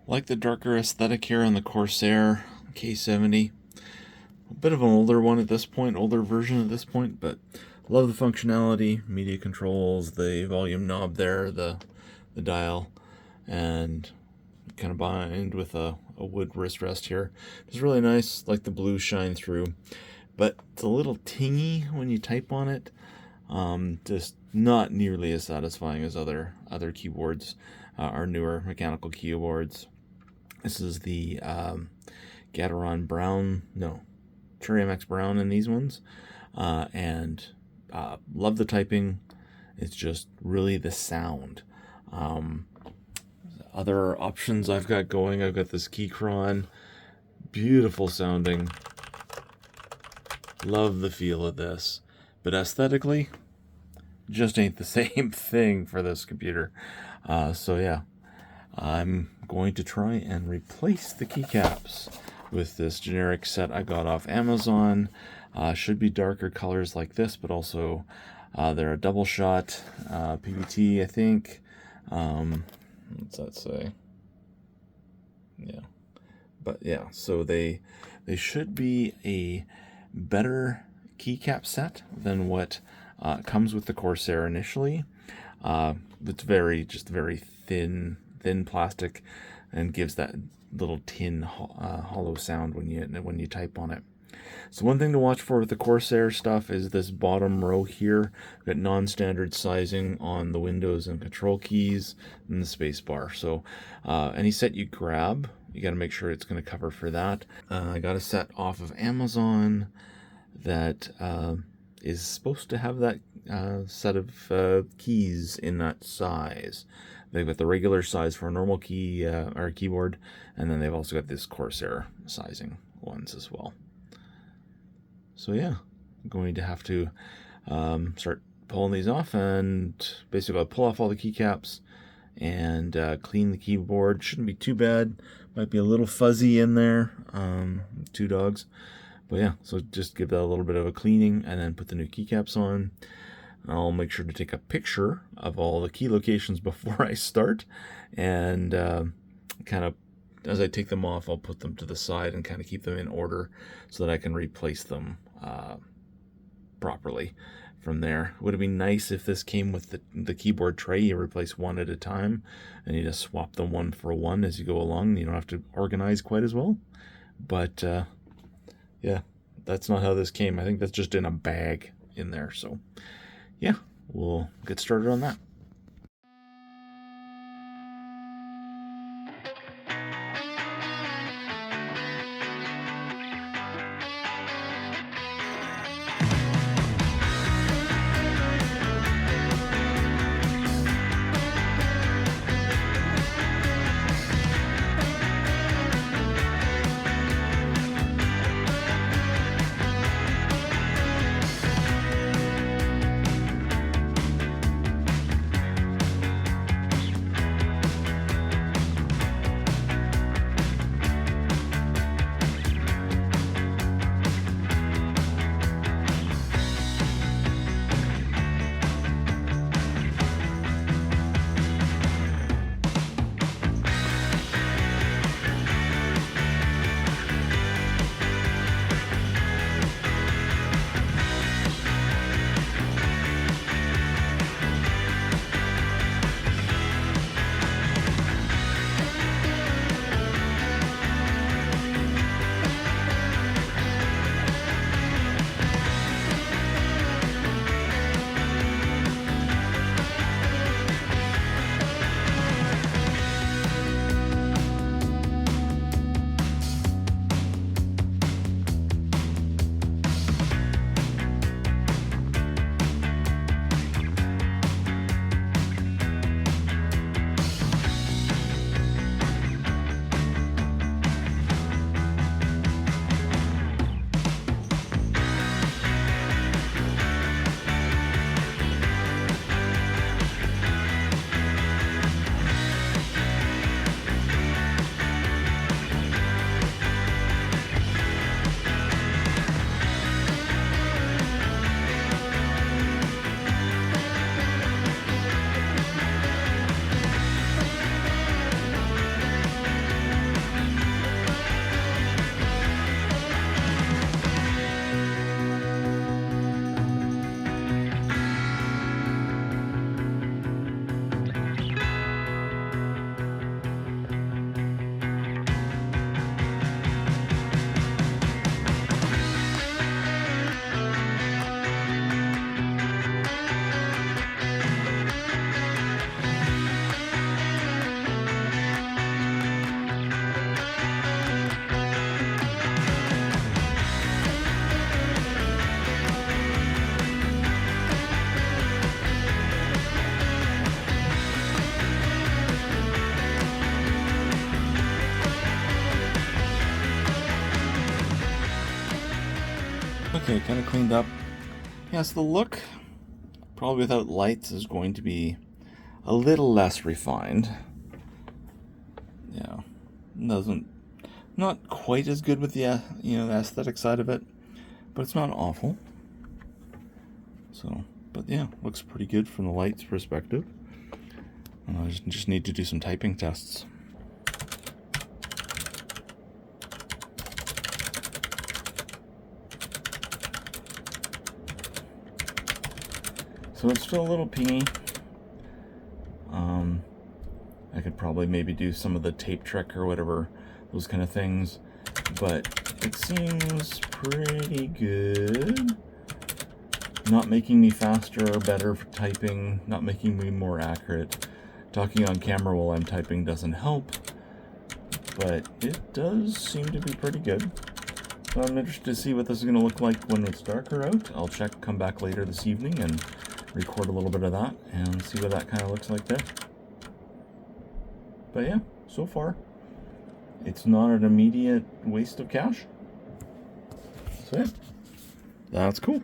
Like the darker aesthetic here on the Corsair K70. A bit of an older one at this point, older version at this point, but love the functionality, media controls, the volume knob there, the dial, and combined with a wood wrist rest here. It's really nice, like the blue shine through, but it's a little tingy when you type on it. Just not nearly as satisfying as other keyboards, our newer mechanical keyboards. This is the Gateron Brown, no, Cherry MX Brown in these ones, and love the typing. It's just really the sound. Other options I've got going, I've got this Keychron, beautiful sounding. Love the feel of this, but aesthetically, just ain't the same thing for this computer. So yeah, I'm going to try and replace the keycaps with this generic set I got off Amazon. Should be darker colors like this, but also they're a double shot PVT, I think. What's that say? Yeah, but yeah, so they should be a better keycap set than what comes with the Corsair initially. It's very thin plastic, and gives that little tin hollow sound when you type on it. So one thing to watch for with the Corsair stuff is this bottom row here. We've got non-standard sizing on the Windows and Control keys and the space bar. So any set you grab, you got to make sure it's going to cover for that. I got a set off of Amazon that is supposed to have that set of keys in that size. They've got the regular size for a normal key or keyboard, and then they've also got this Corsair sizing ones as well. So yeah, I'm going to have to start pulling these off, and basically I'll pull off all the keycaps and clean the keyboard. Shouldn't be too bad. Might be a little fuzzy in there, two dogs. But yeah, so just give that a little bit of a cleaning and then put the new keycaps on. I'll make sure to take a picture of all the key locations before I start, and kind of as I take them off, I'll put them to the side and kind of keep them in order so that I can replace them properly from there. Would it be nice if this came with the keyboard tray? You replace one at a time and you just swap them one for one as you go along. You don't have to organize quite as well. But yeah, that's not how this came. I think that's just in a bag in there. So yeah, we'll get started on that. Okay, kind of cleaned up. Yes, the look, probably without lights, is going to be a little less refined. Yeah, not quite as good with the the aesthetic side of it, but it's not awful. So, but yeah, looks pretty good from the lights perspective. I just need to do some typing tests. So it's still a little pingy. I could probably maybe do some of the tape trick or whatever, those kind of things, but it seems pretty good. Not making me faster or better for typing, not making me more accurate. Talking on camera while I'm typing doesn't help, but it does seem to be pretty good. So I'm interested to see what this is going to look like when it's darker out. I'll come back later this evening and record a little bit of that and see what that kind of looks like there. But yeah, so far, it's not an immediate waste of cash. So yeah, that's cool.